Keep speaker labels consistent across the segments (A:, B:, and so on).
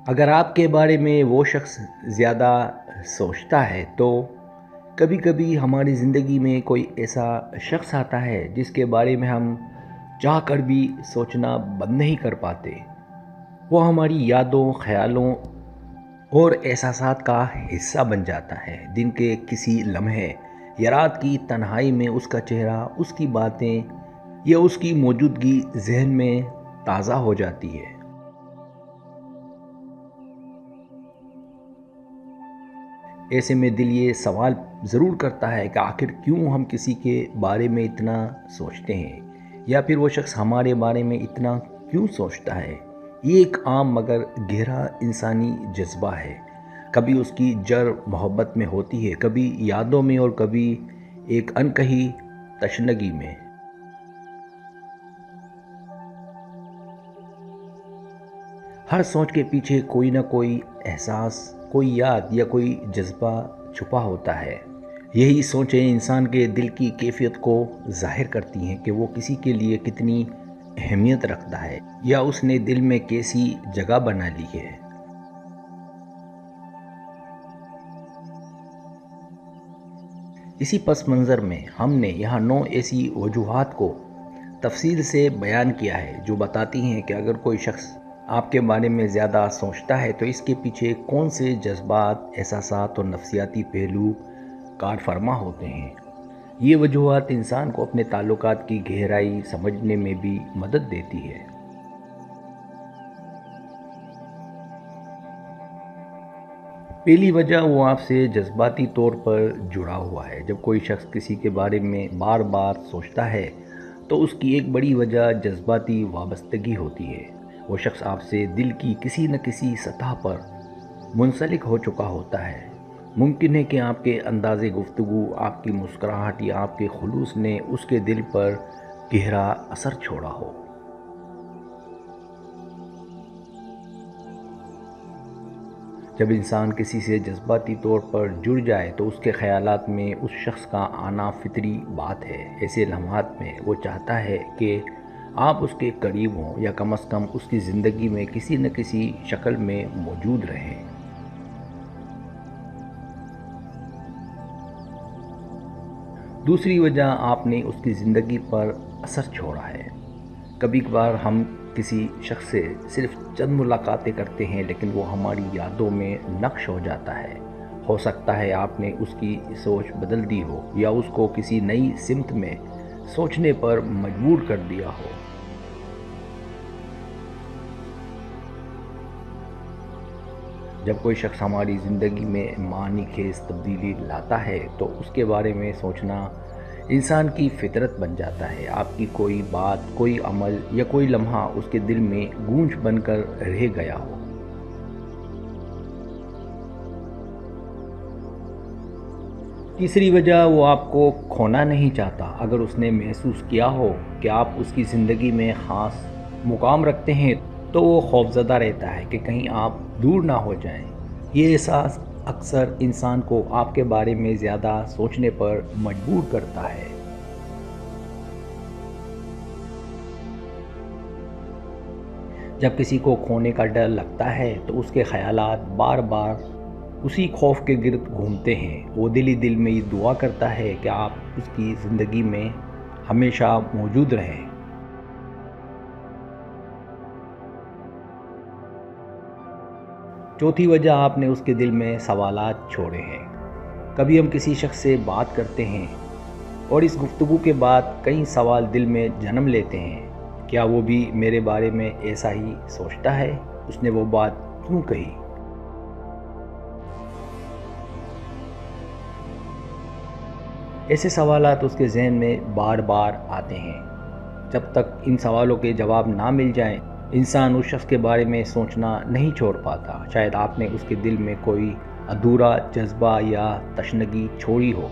A: اگر آپ کے بارے میں وہ شخص زیادہ سوچتا ہے تو کبھی کبھی ہماری زندگی میں کوئی ایسا شخص آتا ہے جس کے بارے میں ہم چاہ کر بھی سوچنا بند نہیں کر پاتے۔ وہ ہماری یادوں، خیالوں اور احساسات کا حصہ بن جاتا ہے۔ دن کے کسی لمحے یا رات کی تنہائی میں اس کا چہرہ، اس کی باتیں یا اس کی موجودگی ذہن میں تازہ ہو جاتی ہے۔ ایسے میں دل یہ سوال ضرور کرتا ہے کہ آخر کیوں ہم کسی کے بارے میں اتنا سوچتے ہیں، یا پھر وہ شخص ہمارے بارے میں اتنا کیوں سوچتا ہے۔ یہ ایک عام مگر گہرا انسانی جذبہ ہے۔ کبھی اس کی جڑ محبت میں ہوتی ہے، کبھی یادوں میں، اور کبھی ایک انکہی تشنگی میں۔ ہر سوچ کے پیچھے کوئی نہ کوئی احساس، کوئی یاد یا کوئی جذبہ چھپا ہوتا ہے۔ یہی سوچیں انسان کے دل کی کیفیت کو ظاہر کرتی ہیں کہ وہ کسی کے لیے کتنی اہمیت رکھتا ہے، یا اس نے دل میں کیسی جگہ بنا لی ہے۔ اسی پس منظر میں ہم نے یہاں 9 ایسی وجوہات کو تفصیل سے بیان کیا ہے جو بتاتی ہیں کہ اگر کوئی شخص آپ کے بارے میں زیادہ سوچتا ہے تو اس کے پیچھے کون سے جذبات، احساسات اور نفسیاتی پہلو کار فرما ہوتے ہیں۔ یہ وجوہات انسان کو اپنے تعلقات کی گہرائی سمجھنے میں بھی مدد دیتی ہے۔ پہلی وجہ، وہ آپ سے جذباتی طور پر جڑا ہوا ہے۔ جب کوئی شخص کسی کے بارے میں بار بار سوچتا ہے تو اس کی ایک بڑی وجہ جذباتی وابستگی ہوتی ہے۔ وہ شخص آپ سے دل کی کسی نہ کسی سطح پر منسلک ہو چکا ہوتا ہے۔ ممکن ہے کہ آپ کے انداز گفتگو، آپ کی مسکراہٹ یا آپ کے خلوص نے اس کے دل پر گہرا اثر چھوڑا ہو۔ جب انسان کسی سے جذباتی طور پر جڑ جائے تو اس کے خیالات میں اس شخص کا آنا فطری بات ہے۔ ایسے لمحات میں وہ چاہتا ہے کہ آپ اس کے قریب ہوں، یا کم از کم اس کی زندگی میں کسی نہ کسی شکل میں موجود رہیں۔ دوسری وجہ، آپ نے اس کی زندگی پر اثر چھوڑا ہے۔ کبھی کبھار ہم کسی شخص سے صرف چند ملاقاتیں کرتے ہیں، لیکن وہ ہماری یادوں میں نقش ہو جاتا ہے۔ ہو سکتا ہے آپ نے اس کی سوچ بدل دی ہو، یا اس کو کسی نئی سمت میں سوچنے پر مجبور کر دیا ہو۔ جب کوئی شخص ہماری زندگی میں معنی خیز تبدیلی لاتا ہے تو اس کے بارے میں سوچنا انسان کی فطرت بن جاتا ہے۔ آپ کی کوئی بات، کوئی عمل یا کوئی لمحہ اس کے دل میں گونج بن کر رہ گیا ہو۔ تیسری وجہ، وہ آپ کو کھونا نہیں چاہتا۔ اگر اس نے محسوس کیا ہو کہ آپ اس کی زندگی میں خاص مقام رکھتے ہیں تو وہ خوفزدہ رہتا ہے کہ کہیں آپ دور نہ ہو جائیں۔ یہ احساس اکثر انسان کو آپ کے بارے میں زیادہ سوچنے پر مجبور کرتا ہے۔ جب کسی کو کھونے کا ڈر لگتا ہے تو اس کے خیالات بار بار اسی خوف کے گرد گھومتے ہیں۔ وہ دل ہی دل میں یہ دعا کرتا ہے کہ آپ اس کی زندگی میں ہمیشہ موجود رہیں۔ چوتھی وجہ، آپ نے اس کے دل میں سوالات چھوڑے ہیں۔ کبھی ہم کسی شخص سے بات کرتے ہیں اور اس گفتگو کے بعد کئی سوال دل میں جنم لیتے ہیں۔ کیا وہ بھی میرے بارے میں ایسا ہی سوچتا ہے؟ اس نے وہ بات کیوں کہی؟ ایسے سوالات اس کے ذہن میں بار بار آتے ہیں۔ جب تک ان سوالوں کے جواب نہ مل جائیں، انسان اس شخص کے بارے میں سوچنا نہیں چھوڑ پاتا۔ شاید آپ نے اس کے دل میں کوئی ادھورا جذبہ یا تشنگی چھوڑی ہو۔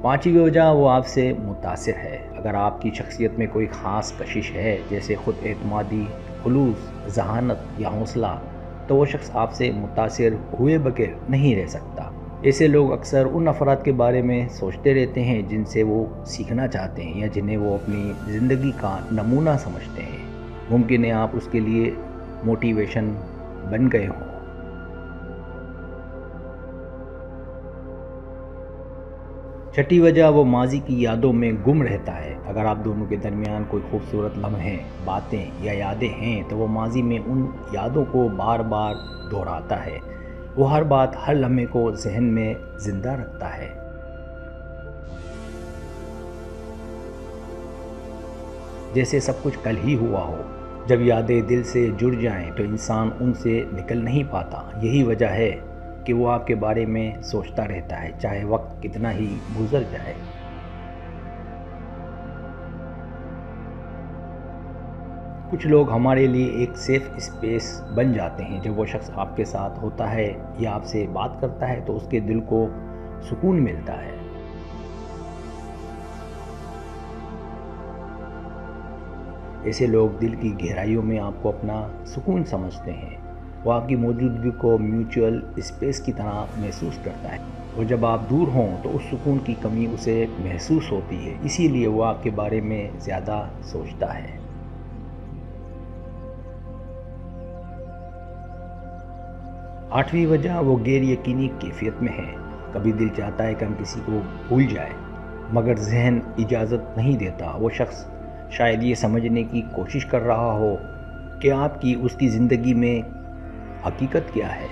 A: پانچویں وجہ، وہ آپ سے متاثر ہے۔ اگر آپ کی شخصیت میں کوئی خاص کشش ہے، جیسے خود اعتمادی، خلوص، ذہانت یا حوصلہ، تو وہ شخص آپ سے متاثر ہوئے بغیر نہیں رہ سکتا۔ ایسے لوگ اکثر ان افراد کے بارے میں سوچتے رہتے ہیں جن سے وہ سیکھنا چاہتے ہیں یا جنہیں وہ اپنی زندگی کا نمونہ سمجھتے ہیں۔ ممکن ہے آپ اس کے لیے موٹیویشن بن گئے ہوں۔ چھٹی وجہ، وہ ماضی کی یادوں میں گم رہتا ہے۔ اگر آپ دونوں کے درمیان کوئی خوبصورت لمحے، باتیں یا یادیں ہیں تو وہ ماضی میں ان یادوں کو بار بار دہراتا ہے۔ وہ ہر بات، ہر لمحے کو ذہن میں زندہ رکھتا ہے۔ جیسے سب کچھ کل ہی ہوا ہو۔ جب یادیں دل سے جڑ جائیں تو انسان ان سے نکل نہیں پاتا۔ یہی وجہ ہے کہ وہ آپ کے بارے میں سوچتا رہتا ہے، چاہے وقت کتنا ہی گزر جائے۔ کچھ لوگ ہمارے لیے ایک سیف اسپیس بن جاتے ہیں۔ جب وہ شخص آپ کے ساتھ ہوتا ہے یا آپ سے بات کرتا ہے تو اس کے دل کو سکون ملتا ہے۔ ایسے لوگ دل کی گہرائیوں میں آپ کو اپنا سکون سمجھتے ہیں۔ وہ آپ کی موجودگی کو میوچول اسپیس کی طرح محسوس کرتا ہے، اور جب آپ دور ہوں تو اس سکون کی کمی اسے محسوس ہوتی ہے، اسی لیے وہ آپ کے بارے میں زیادہ سوچتا ہے۔ آٹھویں وجہ، وہ غیر یقینی کیفیت میں ہے۔ کبھی دل چاہتا ہے کہ ہم کسی کو بھول جائیں، مگر ذہن اجازت نہیں دیتا۔ وہ شخص شاید یہ سمجھنے کی کوشش کر رہا ہو کہ آپ کی اس کی زندگی میں حقیقت کیا ہے۔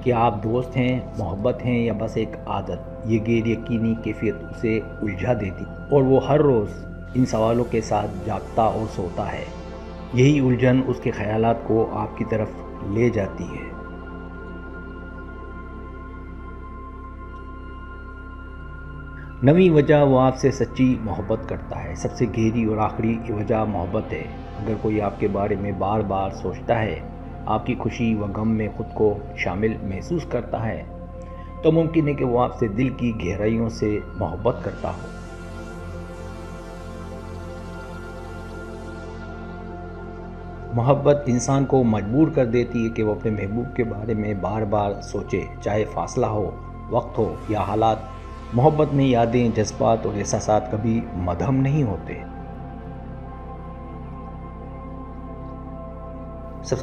A: کیا آپ دوست ہیں، محبت ہیں، یا بس ایک عادت؟ یہ غیر یقینی کیفیت اسے الجھا دیتی، اور وہ ہر روز ان سوالوں کے ساتھ جاگتا اور سوتا ہے۔ یہی الجھن اس کے خیالات کو آپ کی طرف لے جاتی ہے۔ نویں وجہ، وہ آپ سے سچی محبت کرتا ہے۔ سب سے گہری اور آخری وجہ محبت ہے۔ اگر کوئی آپ کے بارے میں بار بار سوچتا ہے، آپ کی خوشی و غم میں خود کو شامل محسوس کرتا ہے، تو ممکن ہے کہ وہ آپ سے دل کی گہرائیوں سے محبت کرتا ہو۔ محبت انسان کو مجبور کر دیتی ہے کہ وہ اپنے محبوب کے بارے میں بار بار سوچے، چاہے فاصلہ ہو، وقت ہو یا حالات۔ محبت میں یادیں، جذبات اور احساسات کبھی مدھم نہیں ہوتے۔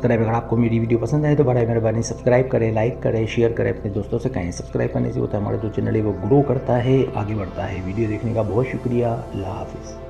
A: اگر آپ کو میری ویڈیو پسند آئے تو برائے مہربانی سبسکرائب کریں، لائک کریں، شیئر کریں، اپنے دوستوں سے کہیں۔ سبسکرائب کرنے سے ہوتا ہے ہمارا جو چینل ہے وہ گرو کرتا ہے، آگے بڑھتا ہے۔ ویڈیو دیکھنے کا بہت شکریہ۔ اللہ حافظ۔